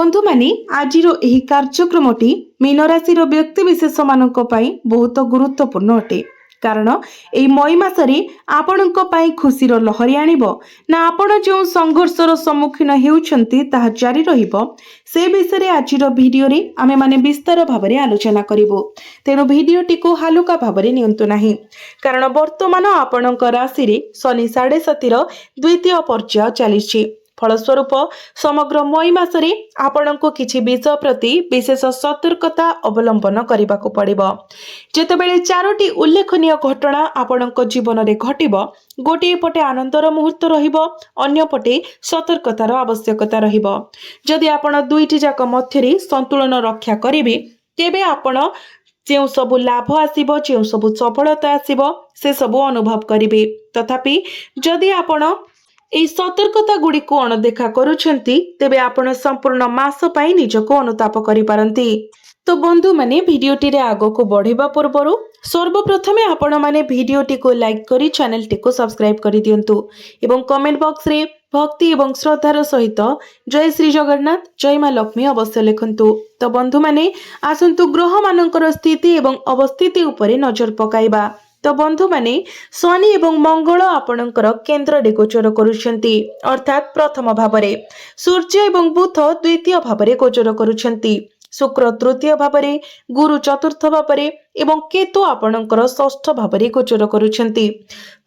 बंधु माने आजिर एही कार्यक्रमटी मीन राशि व्यक्तिशेष बहुत गुरुत्वपूर्ण अटे। कारण एही मई मासरे आपणक पई खुशीर लहरी आनिब ना आपण जो संघर्षर सम्मुखीन हेउछंती ताहा जारी रहिब से विषय आजिर भिडियो रे आमे माने विस्तार भाबरे आलोचना करिवो। तेणु भिडियोटी को हालुका भाबरे नियंतु नाही, कारण वर्तमान आपणक राशि रे शनि 7.5 द्वितीय पर्याय चलिछि। फलस्वरूप समग्र मई मासरे आपणको किछि विषय प्रति विशेष सतर्कता अवलंबन करबाको पड़िबो। जेतेबेले चारोटी उल्लेखनीय घटना आपणको जीवन रे घटिबो, गोटे पटे आनंदर मुहूर्त रहिबो, अन्य पटे सतर्कतार आवश्यकता रहिबो। जदि आपण दुईटी जाक मध्यरे संतुलन रक्षा करिवे तेबे आपण जो सबु लाभ आसीबो, जो सबु सफलता आसीबो से सबु अनुभव करिवे। तथापि जदि आपण एई सतर्कता गुडी को अणदेखा करूछंती तेबे आपण संपूर्ण मास पाई निजको अनुताप करि पारंती। तो बंधु माने भिडियोटी रे आगो को बढ़िबा पूर्वरु सर्वप्रथमे आपण माने भिडियोटी को लाइक करी चैनल टी को सब्सक्राइब करि दियंतु एवं कमेंट बॉक्स रे भक्ति एवं श्रद्धार सहित जय श्री जगन्नाथ जय मां लक्ष्मी अवश्य लिखंतु। तो बंधु माने आसंतु ग्रह मानकर स्थिति एवं अवस्थिति उपरे नजर पकाइबा। तो बंधु माने शनि एवं मंगल आपणकर केंद्र रे गोचर करूछंती, अर्थात प्रथम भावरे सूर्य एवं बुध द्वितीय भावरे गोचर करूछंती, शुक्र तृतीय भावरे, गुरु चतुर्थ भावरे एवं केतु आपणकर षष्ठ भावरे गोचर करूछंती।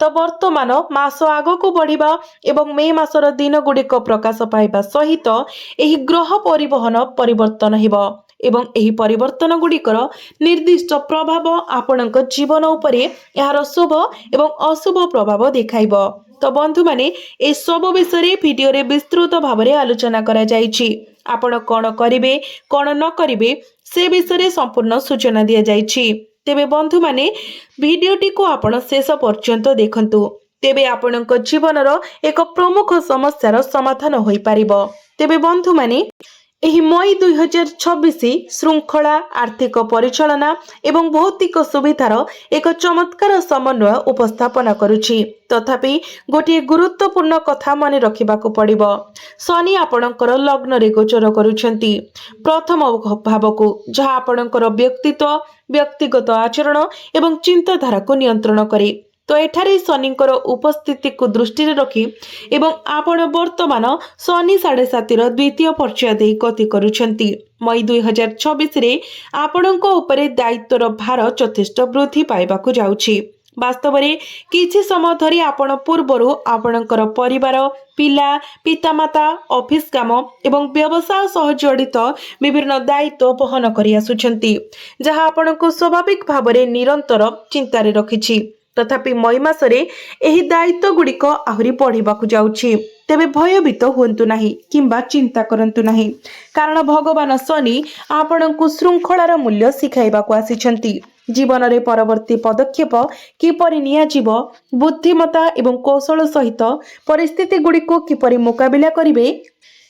तो वर्तमान मास आगो को बढ़िबा एवं मे मासर दिन गुडिक प्रकाश पाइबा सहित एही ग्रह परिवहन परिवर्तन हेबो एवं एही परिवर्तन गुडिकर निर्दिष्ट प्रभाव आपणक जीवन उपरे यार शुभ एवं अशुभ प्रभाव देखाइबो। तो बंधु माने ए सब विषय भिडियो रे विस्तृत भाबरे आलोचना करा जायछि। आपण कोन करिवे कोन न करिवे से विषय संपूर्ण सूचना दिया जायछि। तेबे बंधु माने भिडियोटी को आपण शेष पर्यंत देखंतु, तेबे आपणक जीवनर एक प्रमुख समस्यार समाधान होई पारिबो। तेबे बंधु माने एही मई 2026 श्रृंखला आर्थिक परिचालना एवं भौतिक सुविधार एक चमत्कार समन्वय उपस्थापन करुछि। तथापि गोटे गुरुत्वपूर्ण कथा मन रखिबाको पड़िबो। शनि आपणकर लग्न रे गोचर करूछंती प्रथम भावको, जहा आपणकर व्यक्तित्व, व्यक्तिगत आचरण एवं चिंताधारा को नियंत्रण करे। तो एठारे शनिकर उपस्थिति को दृष्टि रखी एवं आपण वर्तमान शनि 7.5 द्वितीय पर्याय दे गति करूछंती। मई 2026 रे आपणको उपरे दायित्वर भार यथेष्ट वृद्धि पाइबाकु जाउछि। वास्तव में किछि समय धरी आपण पूर्वरु आपणकर परिवार, पिला, पितामाता, ऑफिस काम एवं व्यवसाय सह जड़ित विभिन्न दायित्व बहन करि आसुछंती, जहा आपणको स्वाभाविक भाबरे निरंतर चिंतारे रखिछि। तथापि मई मासरे एही दायित्व गुडिक आहुरी बढ़िबाकु जाउछि। तेबे भयभीत हुंतु नाही किंबा चिंता करंतु नाही, कारण भगवान शनि आपणको श्रृंखलार मूल्य सिखाइबाकु आसिछंती। जीवन रे परवर्ती पदक्षेप किपरि नियाजिब, बुद्धिमता एवं कौशल सहित परिस्थिति गुडिको किपरि मुकाबिला करिवे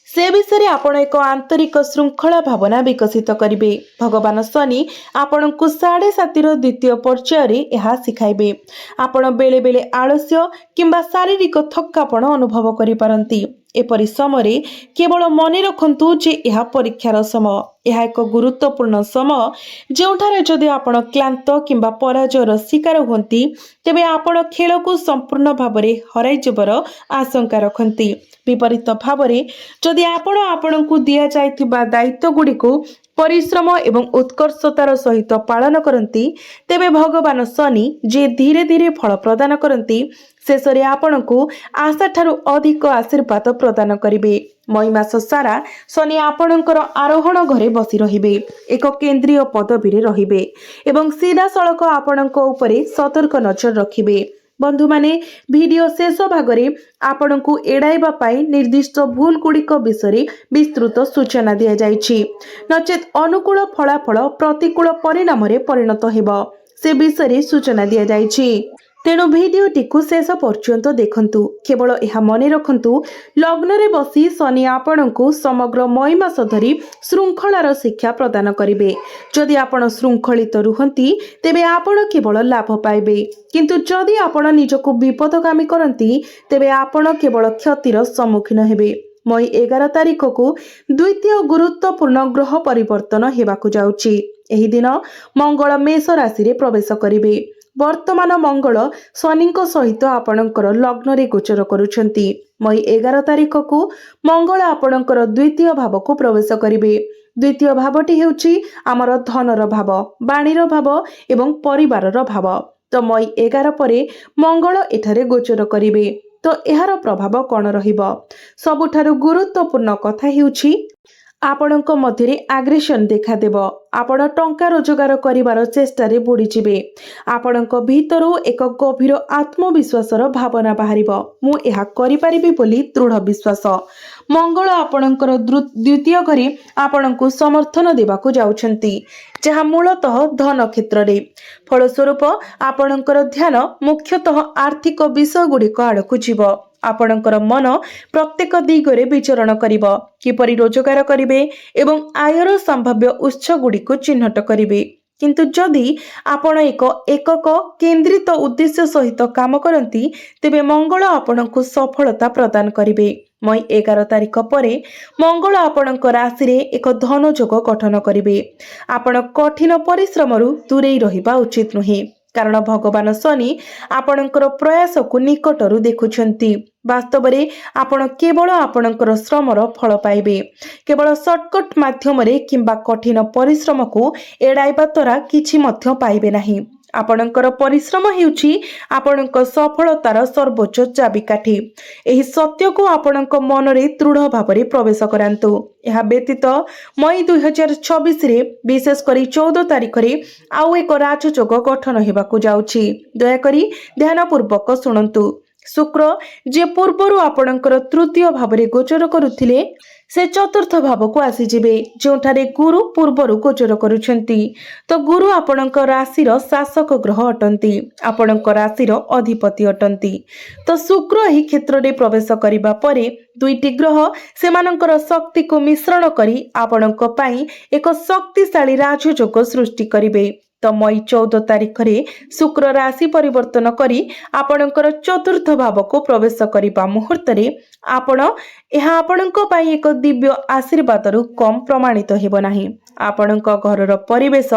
से विषय आपण एक आंतरिक श्रृंखला भावना विकसित करिवे। भगवान शनि आपण को 7.5 द्वितीय पर्याय रे यह सिखाइबे। आपण बेले बेले आलस्य किंबा शारीरिक थकापन अनुभव करि पारंती। एपरि समय केवल मन रखंतु जे यह परीक्षार समय, यह एक गुरुत्वपूर्ण समय जोठारे जदि आपण क्लांत किंबा पराजयर शिकार होंती तेबे आपण खेल को संपूर्ण भावरे हराई जबर आशंका रखंती। विपरीत भावरे जदि आपण आपणको दिया जाइथिबा दायित्व गुडी को परिश्रम एवं उत्कर्षतार सहित पालन करती तेबे भगवान शनि जे धीरे धीरे फल प्रदान करती शेषरे आपणको आशा ठारू अधिक आशीर्वाद प्रदान करिवे। मई मास सारा शनि आपणकर आरोहण घरे बसी रहिबे, एक केंद्रीय पदवी रे रहिबे एवं सीधा सड़क आपणको उपरे सतर्क नजर रखिबे। बंधु माने वीडियो शेष भागरे आपणको एडाइबा पाई निर्दिष्ट भूल गुडिक विषय विस्तृत सूचना दिया जाइछि, नचेत अनुकूल फलाफल प्रतिकूल परिणाम रे परिणत हेबो से विषय सूचना दिया जाइछि। तेणु भिडियोटी को शेष पर्यंत देखंतु। केवल यह मन रखंतु, लग्न रे बसी शनि आपणको समग्र मई मास धरी श्रृंखलार शिक्षा प्रदान करिवे। जदि आपण श्रृंखलित रुहंती तेबे आपण केवल लाभ पाइबे, किंतु जदि आपण निजको विपदगामी करंती तेबे आपण केवल क्षतिर सम्मुखीन हेबे। मई 11 तारिख को द्वितीय गुरुत्वपूर्ण ग्रह परिवर्तन हेबाकु जाउची। एही दिन मंगल मेष राशि रे प्रवेश करिवे। वर्तमान मंगल शनि सहित आपणकर लग्न रे गोचर करुछंती। मई 11 तारिख को मंगल आपणकर द्वितीय भाव को प्रवेश करिवे। द्वितीय भावटी हेउची आमर धनर भाव, बाणीर भाव एवं परिवारर भाव। तो मई 11 परे मंगल एठारे गोचर करिवे। तो एहार प्रभाव कौन रहिबो? सबुठारु गुरुत्वपूर्ण कथा हेउची आपणक मध्यरे आग्रेशन देखा देव। आपण टंका रोजगार करिवार चेष्टारे बुड़ी जिवे। आपणक भीतरु एक गभीर आत्मविश्वासर भावना बाहरिबो। मु एहा करि परिबि बोली दृढ़ विश्वास। मंगल आपणकर द्वितीय घरे आपणकु समर्थन देबाकु जाउछंती, जहा मूलतः धन क्षेत्र रे। फलस्वरूप आपणकर ध्यान मुख्यतः आर्थिक विषय गुड़िक आड़कु जीव। आपणकर मन प्रत्येक दिगरे विचरण करिब। किपरि रोजगार करिवे एवं आयर संभाव्य उत्स गुड़िक चिन्हट करिवे। किंतु जदि आपण एकक केंद्रित उद्देश्य सहित काम करती, तेबे मंगल आपणकु सफलता प्रदान करिवे। मई 11 तारिख परे मंगल आपणक राशि रे एक धन जोग गठन करिवे। आपण कठिन परिश्रमरु दूरेई रहिबा उचित नुहे, कारण भगवान शनि आपणकर प्रयास को निकटरू देखुछंती। वास्तव में आपण केवल आपणकर श्रमर फल पाइबे। केवल सर्टकट माध्यम रे किंबा कठिन परिश्रम को एड़ाइबा द्वारा किछि मध्य पाइबे नाही। आपणकर परिश्रम हेउची आपणक सफलतार सर्वोच्च चाबिकाठी। एही सत्य को आपणक मन रे दृढ़ भाव प्रवेश करांतु। यह व्यतीत मई 2026 रे विशेष करी 14 तारिख रे आउ एक राजयोग गठन हेबाकु जाउची। दयाकरी ध्यानपूर्वक शुणंतु। शुक्र जे पूर्वरु आपणकर तृतीय भाव रे गोचर करुथिले, से चतुर्थ भाव को आसी जिवे, जोठारे गुरु पूर्वरु गोचर करुछंती। तो गुरु आपणक राशिर शासक ग्रह अटंती, आपणक राशिर अधिपति अटंती। तो शुक्र एही क्षेत्र रे प्रवेश करिबा परे दुईटी ग्रह सेमानकर शक्ति को मिश्रण करी आपणक पई एक शक्तिशाली राजयोग सृष्टि करिवे। तो मई 14 तारिख रे शुक्र राशि परिवर्तन करी आपणकर चतुर्थ भाव को प्रवेश करिबा मुहूर्त रे आपणक पई एक दिव्य आशीर्वाद रु कम प्रमाणित हेबो नाही। आपणक घरर परिवेश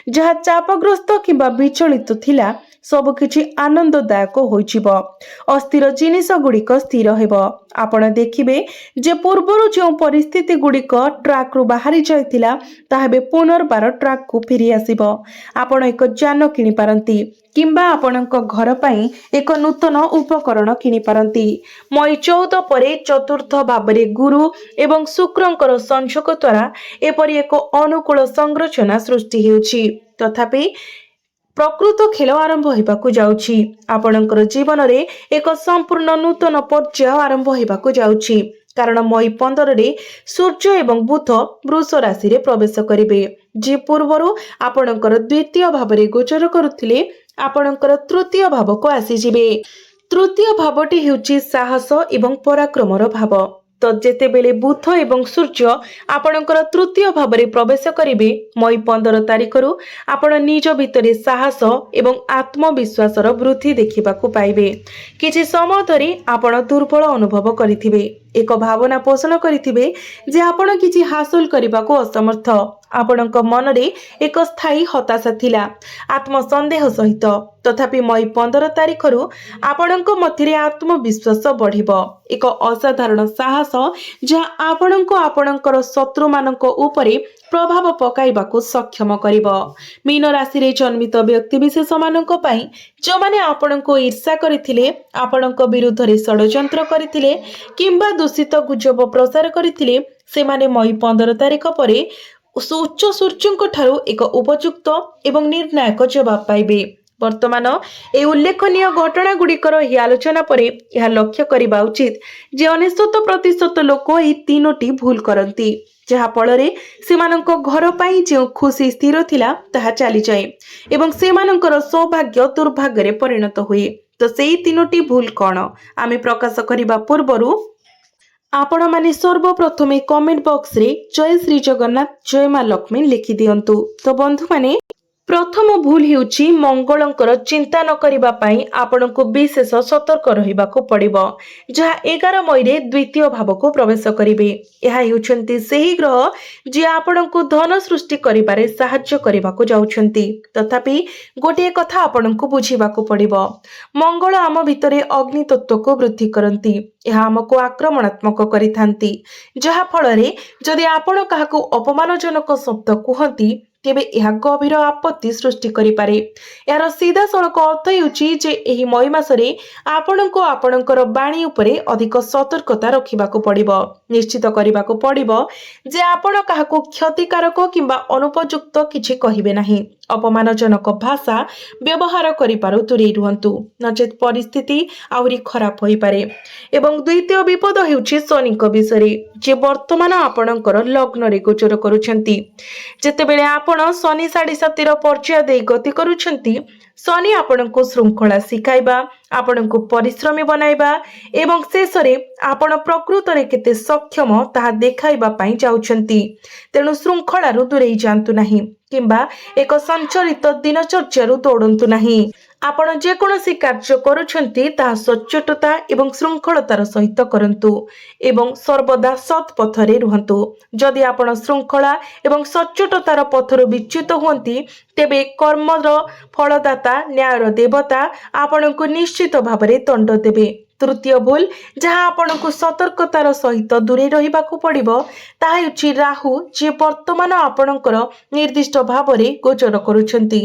जहा चापग्रस्त किंबा विचलित थिला, सब किछि आनंददायक होइजिब। अस्थिर जिनिस गुड़िक स्थिर हेब। आपण देखिबे जे पूर्वरु जो परिस्थिति गुड़िक ट्रैक रु बाहरी जाइतिला, ताहाबे पुनर्बार ट्रैक को फेरी आसीब। आपण एक जान किनि पारंती किंबा आपणक घर पई एक नूतन उपकरण किनि पारंती। मई 14 परे चतुर्थ भावरे गुरु एवं शुक्रंकर संयोग द्वारा एपरि एक अनुकूल संरचना सृष्टि हेउछि। तथापि प्रकृत खेल आरंभ हेबाकु जाउछि। आपणकर जीवन रे एक संपूर्ण नूतन पर्याय आरंभ हेबाकु जाउछि, कारण मई 15 रे सूर्य एवं बुध वृष राशि रे प्रवेश करिवे। जे पूर्वरु आपणकर द्वितीय भाव रे गोचर करुथिले, आपणकर तृतीय भाव को आसी जिवे। तृतीय भावटी हेउछि साहस एवं पराक्रमर भाव। तो जेते बेले बुध एवं सूर्य आपणकर तृतीय भाव रे प्रवेश करिवे, मई 15 तारिख रु आपण निज भितरे साहस एवं आत्मविश्वासर वृद्धि देखिबाकु पाइबे। किछि समय धरि आपण दुर्बल अनुभव करिथिबे, एक भावना पोषण करिथिबे जे आपण किछि हासिल करिबाकु असमर्थ। आपणक मन रे एक स्थायी हताशा थिला, आत्मसंदेह सहित। तथापि मई 15 तारिख रु आपणक मध्यरे आत्मविश्वास बढ़िबो। एक असाधारण साहस जहा आपणक आपणकर शत्रु मानक उपरे प्रभाव पकाइबाकु सक्षम करिबो। मीन राशि रे जन्मित व्यक्ति विशेष मानक पई जो माने आपणको ईर्षा करिथिले, आपणक विरुद्ध रे षडयंत्र करिथिले किंबा दूषित गुजब प्रसार करिथिले, से माने मई 15 तारिख परे उच्च सूर्यंक ठारू एक उपयुक्त एवं निर्णायक जवाब पाइबे। वर्तमान ए उल्लेखनीय घटना गुड़िकर ही आलोचना परे यह लक्ष्य करबा उचित जे 99% लोक ए तीनोटी भूल करती, जहा फल सेमानंको घर पाई जो खुशी स्थिर थिला ताहा चली जाए एवं सेमानंकर सौभाग्य दुर्भाग्य रे परिणत हुए। तो सेई तीनोटी भूल कौन आमे प्रकाश करबा पूर्वरु आपण माने सर्वप्रथमे कमेंट बॉक्स रे जय श्री जगन्नाथ जय मां लक्ष्मी लिखि दियंतु। तो बंधु माने प्रथम भूल हेउची मंगलंकर चिंता न करिबा पई आपनको विशेष सतर्क रहिबाको पड़िबो जहा 11 मई रे द्वितीय भाव को प्रवेश करिवे। ଏହା ହେଉଛନ୍ତି ସେହି ଗ୍ରହ ଯିଏ ଆପଣଙ୍କୁ ଧନ ସୃଷ୍ଟି କରିବାରେ ସାହାଯ୍ୟ କରିବାକୁ ଯାଉଛନ୍ତି। ତଥାପି ଗୋଟିଏ କଥା ଆପଣଙ୍କୁ ବୁଝିବାକୁ ପଡ଼ିବ, ମଙ୍ଗଳ ଆମ ଭିତରେ ଅଗ୍ନି ତତ୍ତ୍ୱକୁ ବୃଦ୍ଧି କରନ୍ତି। ଏହା ଆମକୁ ଆକ୍ରମଣାତ୍ମକ କରିଥାନ୍ତି, ଯାହା ଫଳରେ ଯଦି ଆପଣ କାହାକୁ ଅପମାନଜନକ ଶବ୍ଦ କୁହନ୍ତି ତେବେ ଏହା ଗଭୀର ଆପତ୍ତି ସୃଷ୍ଟି କରିପାରେ। ଏହାର ସିଧାସଳଖ ଅର୍ଥ ହେଉଛି ଯେ ଏହି ମଇ ମାସରେ ଆପଣଙ୍କୁ ଆପଣଙ୍କର ବାଣୀ ଉପରେ ଅଧିକ ସତର୍କତା ରଖିବାକୁ ପଡ଼ିବ। ନିଶ୍ଚିତ କରିବାକୁ ପଡ଼ିବ ଯେ ଆପଣ କାହାକୁ କ୍ଷତିକାରକ କିମ୍ବା ଅନୁପଯୁକ୍ତ କିଛି କହିବେ ନାହିଁ। ଅପମାନଜନକ ଭାଷା ବ୍ୟବହାର କରିପାରୁ ଦୂରେଇ ରୁହନ୍ତୁ, ନଚେତ୍ ପରିସ୍ଥିତି ଆହୁରି ଖରାପ ହୋଇପାରେ। ଏବଂ ଦ୍ୱିତୀୟ ବିପଦ ହେଉଛି ଶନିଙ୍କ ବିଷୟରେ, ଯିଏ ବର୍ତ୍ତମାନ ଆପଣଙ୍କର ଲଗ୍ନରେ ଗୋଚର କରୁଛନ୍ତି। ଯେତେବେଳେ ଆପଣ ଶନି 7.5 ପର୍ଯ୍ୟାୟ ଦେଇ ଗତି କରୁଛନ୍ତି, ଶନି ଆପଣଙ୍କୁ ଶୃଙ୍ଖଳା ଶିଖାଇବା, ଆପଣଙ୍କୁ ପରିଶ୍ରମୀ ବନାଇବା ଏବଂ ଶେଷରେ ଆପଣ ପ୍ରକୃତରେ କେତେ ସକ୍ଷମ ତାହା ଦେଖାଇବା ପାଇଁ ଯାଉଛନ୍ତି। ତେଣୁ ଶୃଙ୍ଖଳାରୁ ଦୂରେଇ ଯାଆନ୍ତୁ ନାହିଁ କିମ୍ବା ଏକ ସଞ୍ଚରିତ ଦିନଚର୍ଯ୍ୟାରୁ ଦୌଡ଼ନ୍ତୁ ନାହିଁ। ଆପଣ ଯେକୌଣସି କାର୍ଯ୍ୟ କରୁଛନ୍ତି ତାହା ସଚ୍ଚୋଟତା ଏବଂ ଶୃଙ୍ଖଳତାର ସହିତ କରନ୍ତୁ ଏବଂ ସର୍ବଦା ସତ୍ ପଥରେ ରୁହନ୍ତୁ। ଯଦି ଆପଣ ଶୃଙ୍ଖଳା ଏବଂ ସଚ୍ଚୋଟତାର ପଥରୁ ବିଚ୍ୟୁତ ହୁଅନ୍ତି, ତେବେ କର୍ମର ଫଳଦାତା ନ୍ୟାୟର ଦେବତା ଆପଣଙ୍କୁ ନିଶ୍ଚିତ ଭାବରେ ଦଣ୍ଡ ଦେବେ। ତୃତୀୟ ଭୁଲ ଯାହା ଆପଣଙ୍କୁ ସତର୍କତାର ସହିତ ଦୂରେଇ ରହିବାକୁ ପଡ଼ିବ ତାହା ହେଉଛି ରାହୁ, ଯିଏ ବର୍ତ୍ତମାନ ଆପଣଙ୍କର ନିର୍ଦ୍ଦିଷ୍ଟ ଭାବରେ ଗୋଚର କରୁଛନ୍ତି।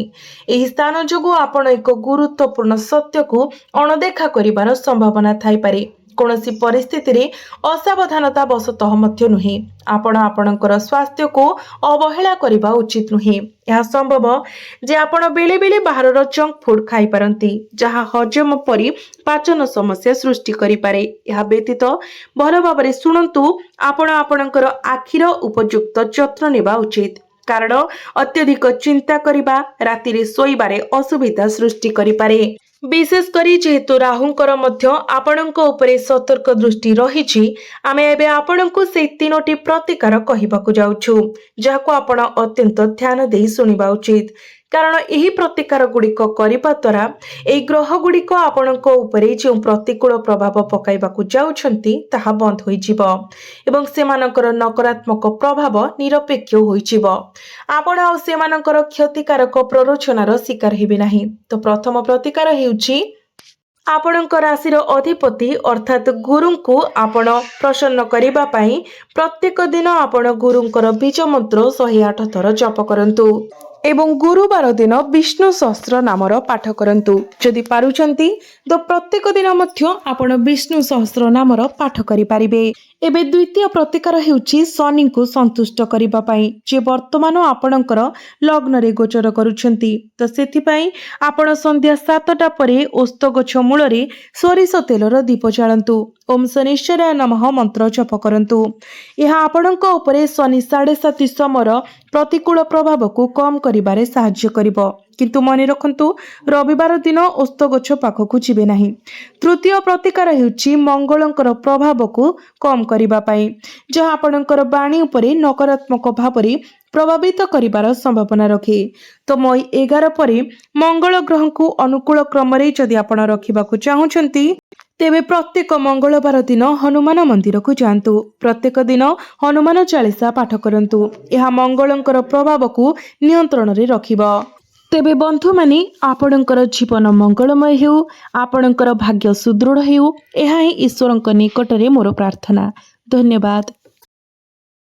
ଏହି ସ୍ଥାନ ଯୋଗୁଁ ଆପଣ ଏକ ଗୁରୁତ୍ୱପୂର୍ଣ୍ଣ ସତ୍ୟକୁ ଅଣଦେଖା କରିବାର ସମ୍ଭାବନା ଥାଇପାରେ। କୌଣସି ପରିସ୍ଥିତିରେ ଅସାବଧାନତା ବଶତଃ ମଧ୍ୟ ନୁହେଁ। ଆପଣ ଆପଣଙ୍କର ସ୍ୱାସ୍ଥ୍ୟକୁ ଅବହେଳା କରିବା ଉଚିତ ନୁହେଁ। ଏହା ସମ୍ଭବ ଯେ ଆପଣ ବେଳେ ବେଳେ ବାହାରର ଜଙ୍କ ଫୁଡ୍ ଖାଇପାରନ୍ତି, ଯାହା ହଜମ ପରି ପାଚନ ସମସ୍ୟା ସୃଷ୍ଟି କରିପାରେ। ଏହା ବ୍ୟତୀତ ଭଲ ଭାବରେ ଶୁଣନ୍ତୁ, ଆପଣ ଆପଣଙ୍କର ଆଖିର ଉପଯୁକ୍ତ ଯତ୍ନ ନେବା ଉଚିତ, କାରଣ ଅତ୍ୟଧିକ ଚିନ୍ତା କରିବା ରାତିରେ ଶୋଇବାରେ ଅସୁବିଧା ସୃଷ୍ଟି କରିପାରେ। ବିଶେଷ କରି ଯେହେତୁ ରାହୁଙ୍କର ମଧ୍ୟ ଆପଣଙ୍କ ଉପରେ ସତର୍କ ଦୃଷ୍ଟି ରହିଛି, ଆମେ ଏବେ ଆପଣଙ୍କୁ ସେହି 3ଟି ପ୍ରତିକାର କହିବାକୁ ଯାଉଛୁ, ଯାହାକୁ ଆପଣ ଅତ୍ୟନ୍ତ ଧ୍ୟାନ ଦେଇ ଶୁଣିବା ଉଚିତ। କାରଣ ଏହି ପ୍ରତିକାର ଗୁଡ଼ିକ କରିବା ଦ୍ୱାରା ଏହି ଗ୍ରହ ଗୁଡ଼ିକ ଆପଣଙ୍କ ଉପରେ ଯେଉଁ ପ୍ରତିକୂଳ ପ୍ରଭାବ ପକାଇବାକୁ ଯାଉଛନ୍ତି ତାହା ବନ୍ଦ ହୋଇଯିବ ଏବଂ ସେମାନଙ୍କର ନକାରାତ୍ମକ ପ୍ରଭାବ ନିରପେକ୍ଷ ହୋଇଯିବ। ଆପଣ ଆଉ ସେମାନଙ୍କର କ୍ଷତିକାରକ ପ୍ରରୋଚନାର ଶିକାର ହେବେ ନାହିଁ। ତ ପ୍ରଥମ ପ୍ରତିକାର ହେଉଛି ଆପଣଙ୍କ ରାଶିର ଅଧିପତି ଅର୍ଥାତ୍ ଗୁରୁଙ୍କୁ ଆପଣ ପ୍ରସନ୍ନ କରିବା ପାଇଁ ପ୍ରତ୍ୟେକ ଦିନ ଆପଣ ଗୁରୁଙ୍କର ବୀଜ ମନ୍ତ୍ର 108 ଥର ଜପ କରନ୍ତୁ ଏବଂ ଗୁରୁବାର ଦିନ ବିଷ୍ଣୁ ସହସ୍ର ନାମର ପାଠ କରନ୍ତୁ। ଯଦି ପାରୁଛନ୍ତି ତ ପ୍ରତ୍ୟେକ ଦିନ ମଧ୍ୟ ଆପଣ ବିଷ୍ଣୁ ସହସ୍ର ନାମର ପାଠ କରିପାରିବେ। ଏବେ ଦ୍ୱିତୀୟ ପ୍ରତିକାର ହେଉଛି ଶନିଙ୍କୁ ସନ୍ତୁଷ୍ଟ କରିବା ପାଇଁ, ଯିଏ ବର୍ତ୍ତମାନ ଆପଣଙ୍କର ଲଗ୍ନରେ ଗୋଚର କରୁଛନ୍ତି। ତ ସେଥିପାଇଁ ଆପଣ ସନ୍ଧ୍ୟା 7ଟା ପରେ ଓସ୍ତ ଗଛ ମୂଳରେ ସୋରିଷ ତେଲର ଦୀପ ଜାଳନ୍ତୁ। ଓମ୍ ଶନିଶ୍ଚରାୟ ନମଃ ମନ୍ତ୍ର ଜପ କରନ୍ତୁ। ଏହା ଆପଣଙ୍କ ଉପରେ ଶନି 7.5 ସମୟର ପ୍ରତିକୂଳ ପ୍ରଭାବକୁ କମ୍ କରିବାରେ ସାହାଯ୍ୟ କରିବ। କିନ୍ତୁ ମନେ ରଖନ୍ତୁ, ରବିବାର ଦିନ ଓସ୍ତ ଗଛ ପାଖକୁ ଯିବେ ନାହିଁ। ତୃତୀୟ ପ୍ରତିକାର ହେଉଛି ମଙ୍ଗଳଙ୍କର ପ୍ରଭାବକୁ କମ୍ କରିବା ପାଇଁ, ଯାହା ଆପଣଙ୍କର ବାଣୀ ଉପରେ ନକାରାତ୍ମକ ଭାବରେ ପ୍ରଭାବିତ କରିବାର ସମ୍ଭାବନା ରଖେ। ତ ମଇ 11 ପରେ ମଙ୍ଗଳ ଗ୍ରହଙ୍କୁ ଅନୁକୂଳ କ୍ରମରେ ଯଦି ଆପଣ ରଖିବାକୁ ଚାହୁଁଛନ୍ତି, ତେବେ ପ୍ରତ୍ୟେକ ମଙ୍ଗଳବାର ଦିନ ହନୁମାନ ମନ୍ଦିରକୁ ଯାଆନ୍ତୁ। ପ୍ରତ୍ୟେକ ଦିନ ହନୁମାନ ଚାଳିଶା ପାଠ କରନ୍ତୁ। ଏହା ମଙ୍ଗଳଙ୍କର ପ୍ରଭାବକୁ ନିୟନ୍ତ୍ରଣରେ ରଖିବ। ତେବେ ବନ୍ଧୁମାନେ, ଆପଣଙ୍କର ଜୀବନ ମଙ୍ଗଳମୟ ହେଉ, ଆପଣଙ୍କର ଭାଗ୍ୟ ସୁଦୃଢ଼ ହେଉ, ଏହା ହିଁ ଈଶ୍ୱରଙ୍କ ନିକଟରେ ମୋର ପ୍ରାର୍ଥନା। ଧନ୍ୟବାଦ।